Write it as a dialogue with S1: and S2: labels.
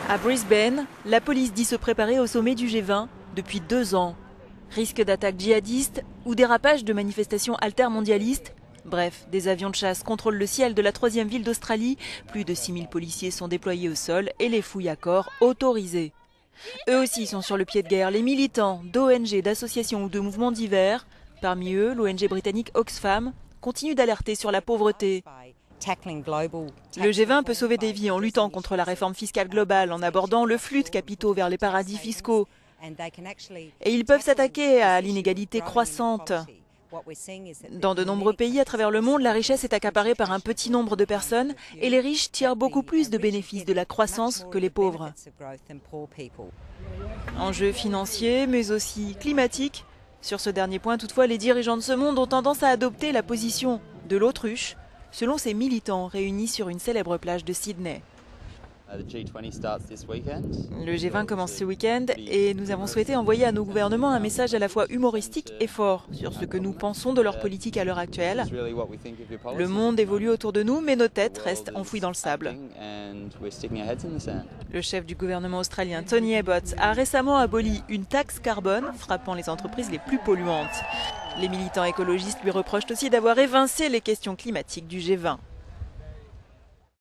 S1: À Brisbane, la police dit se préparer au sommet du G20 depuis 2 ans. Risque d'attaques djihadistes ou dérapage de manifestations altermondialistes. Bref, des avions de chasse contrôlent le ciel de la 3e ville d'Australie. Plus de 6000 policiers sont déployés au sol et les fouilles à corps autorisées. Eux aussi sont sur le pied de guerre, les militants d'ONG, d'associations ou de mouvements divers. Parmi eux, l'ONG britannique Oxfam continue d'alerter sur la pauvreté. Le G20 peut sauver des vies en luttant contre la réforme fiscale globale, en abordant le flux de capitaux vers les paradis fiscaux. Et ils peuvent s'attaquer à l'inégalité croissante. Dans de nombreux pays à travers le monde, la richesse est accaparée par un petit nombre de personnes et les riches tirent beaucoup plus de bénéfices de la croissance que les pauvres. Enjeux financiers, mais aussi climatiques. Sur ce dernier point, toutefois, les dirigeants de ce monde ont tendance à adopter la position de l'autruche, selon ces militants réunis sur une célèbre plage de Sydney. Le G20 commence ce week-end et nous avons souhaité envoyer à nos gouvernements un message à la fois humoristique et fort sur ce que nous pensons de leur politique à l'heure actuelle. Le monde évolue autour de nous, mais nos têtes restent enfouies dans le sable. Le chef du gouvernement australien, Tony Abbott, a récemment aboli une taxe carbone frappant les entreprises les plus polluantes. Les militants écologistes lui reprochent aussi d'avoir évincé les questions climatiques du G20.